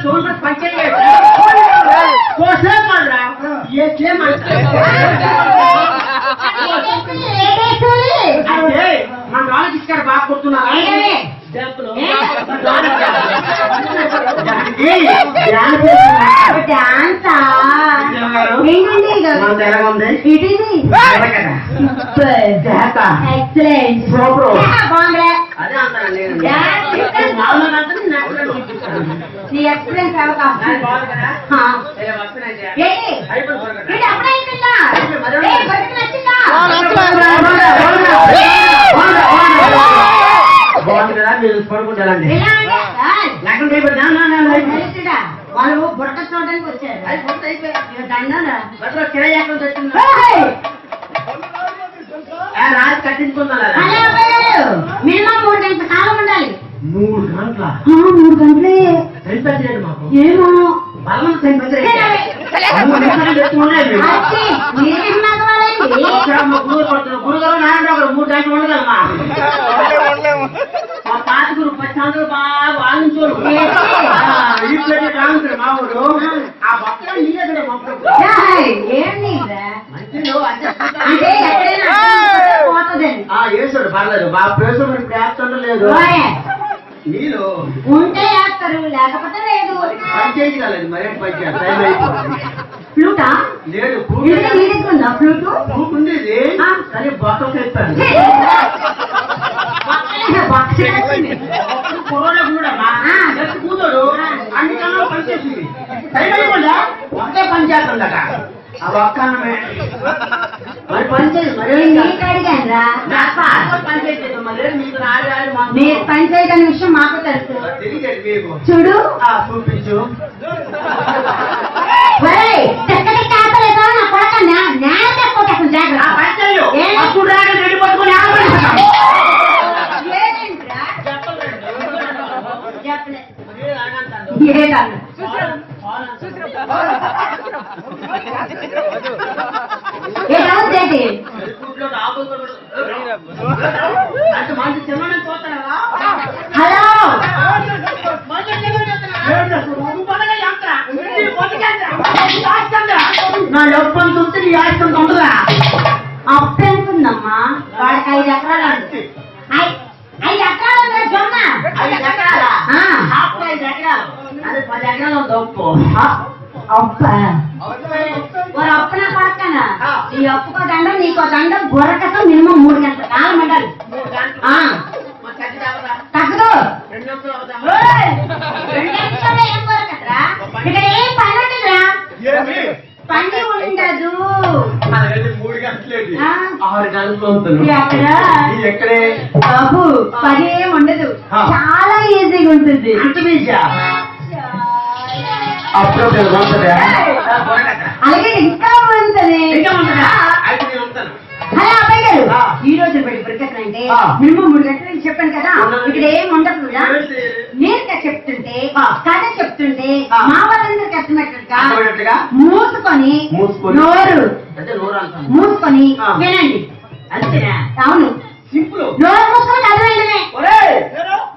చూడ పంచాయతీ మన వాళ్ళకి ఇచ్చారు బాగా కొడుతున్నారు బాగుంది కదా మీరు పడుకుంటారండి వాళ్ళు బుట్ట చూడడానికి వచ్చారు రాజు కట్టించుకున్నారు మినిమం 3 గంటల కాలం ఉండాలి 3 గంటల 3 గంటలే సరిపోతుంది మాకు ఏమో బలం సరిపోతుంది గురుగారు నారాయణ 3 గంటలు ఉండగలమా మా పాత గురు 10 సంవత్సరాలు బాగా వాదించోరు రాముడు మా ఊరు ఆ భక్తులు నీళ్ళ వేసాడు పర్లేదు బాగా ప్రేసం ఇప్పుడు వేస్తుండలేదు నీళ్ళు ఉంటే వేస్తారు లేకపోతే లేదు పంచాయతీ కాలేదు మరే పంచాయతీ ఫ్లూటా లేదు ఫ్లూట్ ఫ్లూట్ ఉండేది కానీ బొక్కలు చెప్పాను కరోనా కూడా కూతుడు అన్ని కన్నా పనిచేసింది సరిపోకుండా ఒకే పని చేస్తుందట ఆ ఒక్క అన్నమే మరి పనిచేయదు మీరు పని చేయగల విషయం మాకు తెలుసు చూడు చూపించు హలో నా డబ్బు అంత వస్తే నీ ఆస్తం ఉండదా అప్పు ఎంతుందమ్మా వాడికి 5 ఎకరాలు 5 ఎకరాలు జొన్న 5 ఎకరాలా 5 ఎకరాలు అది 10 ఎకరాలు ఉంది అప్పు అప్ప అప్పున పక్కన ఈ అప్పుకో దండం నీకో దండం బుర్రకసం మినిమం 3 గంటల కాలం ఉండాలి తగ్గదు ఇక్కడ ఏం పని ఉండదురా పని ఉండదు 3 గంటలేది 6 గంటలు ఎక్కడే బాబు పని ఏం ఉండదు చాలా ఈజీగా ఉంటుంది అప్పుడు అలాగే ఇంకా ఉంటుంది హలో అబ్బాయి గారు ఈ రోజు ప్రత్యేకత అంటే మినిమం 3 గంటలు చెప్పాను కదా ఇక్కడ ఏం ఉండదు నేరుగా చెప్తుంటే కథ చెప్తుంటే మా వాళ్ళందరికి అర్థమయ్యేట్టుగా మూసుకొని నోరు మూసుకొని వినండి అంతేనా అవును సింపుల్ నోరు మూసుకొని కథ వెంటనే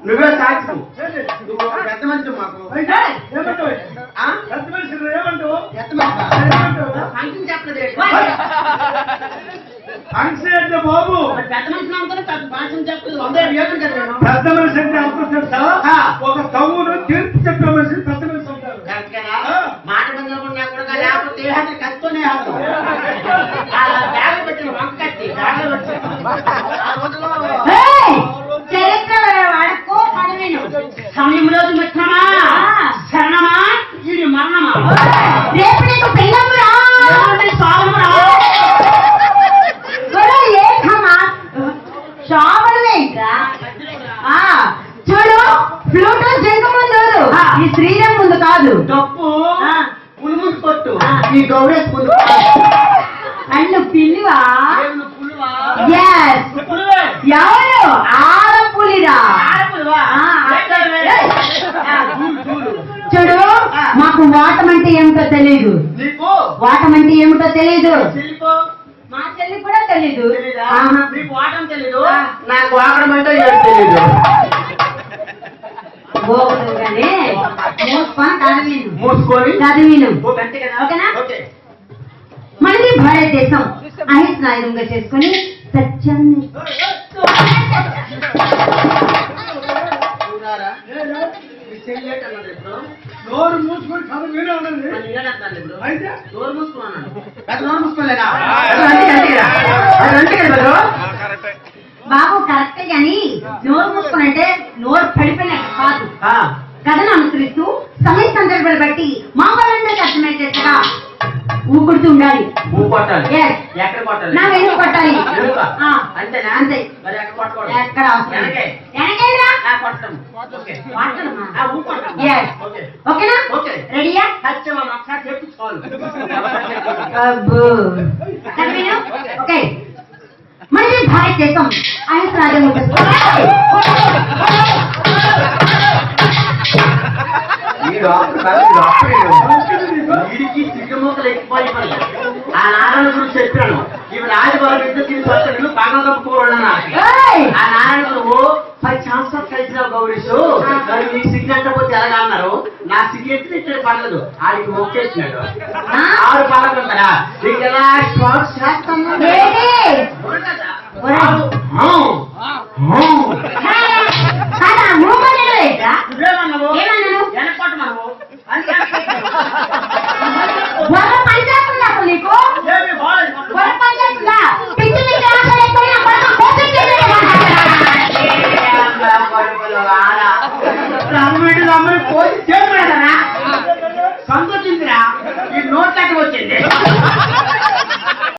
నువ్వే సాక్షి పెద్ద మనిషి మాకు ఫంక్షన్ చెప్పలేదు ఫంక్షన్ అంటే బాబు పెద్ద మనిషి అనుకుని ఫంక్షన్ చెప్పలేదు పెద్ద మనిషి అంటే అర్థం తెలుసా ఒక తమ్ముడు తీర్పు చెప్పే మనిషి పెద్ద మనిషి ఉంటారు మాట కూడా లేకపోతే కత్తునే బ్యాగ్ పెట్టిన వంక కట్టి చరిత్ర వాడకో పదవేను సమయంలో మిత్రమా శరణమా ఇది మరణమా రేపు నీకు పిల్లమురా చూడు ఫ్లూట్ శంఖ ముందు ఈ శ్రీరామ్ ముందు కాదు డప్పు పులుముసు కొట్టు ఈ గౌరేష్ ముందు అన్ను పిల్లివా ఎవరు ఆడపులిరా చూడు మాకు వాటం అంటే ఏమిటో తెలియదు వాటం అంటే ఏమిటో తెలియదు మా చెల్లి కూడా తెలీదు మీకు వాటం తెలీదు నాకు వాడడం అంటే తెలీదు గోగులుగానే మూసుకొని చదివిను. మూసుకొని చదివిను. అంతే కదా? ఓకేనా? ఓకే. మనది భారతదేశం అహింసాయుధంగా చేసుకుని సత్యాన్ని చూడారా? మీ చెల్లెట అన్నది ఇప్పుడు. నోరు మూసుకొని కథ మీరే ఉన్నది మరి నేనే అంటాను ఇప్పుడు. అయితే నోరు మూసుకున్నాను. పెద్ద నోరు మూసుకోలేదా? బాబు కరెక్టే గాని నోరు మూసుకుని అంటే నోరు పడిపోయిన కాదు. కథను అనుసరిస్తూ సమయ సందర్భాలు బట్టి మా వాళ్ళందరికీ అర్థమయ్యేట్టుగా ఊపుడుతూ ఉండాలి. కొట్టాలి. Yes. ఎక్కడ కొట్టాలి? నా వెనుక కొట్టాలి. వెనుక? ఆ, అంతేనా? అంతే. మరి ఎక్కడ కొట్టకూడదు? ఎక్కడ అవసరం లేదు. వెనకే? వెనకేరా? కొట్టం. ఓకే. కొట్టడమా? ఊ కొట్టం. Yes. ఓకే. ఓకేనా? ఓకే. రెడీయా? సత్యం ఒకసారి చెప్పు చాలు. అబ్బో. చదివినా? ఓకే. మనది భారతదేశం అహింస రాజ్యం ఉంటుంది. వీడికి సిగ్గమూకలు ఎక్కిపోయి ఆ నారాయణ గురించి చెప్పాను. ఇవి రాజభవన్ ఇద్దరు బంగాళదుంప కూర ఏయ్! ఆ నారాయణ గురువు 10 సంవత్సరాలు కలిసిన గౌరీషు మరి నీ సిగ్గంట పోతే ఎలాగా అన్నారు. నా సిగ్గెత్తి ఇక్కడ పడలేదు. ఆడికి ఒక్కేసినాడు. 6 పడకుంటారా నీకు ఎలా స్టాక్ చేస్తాను. ఏది? అవును కదా? ఒరేయ్. అవును.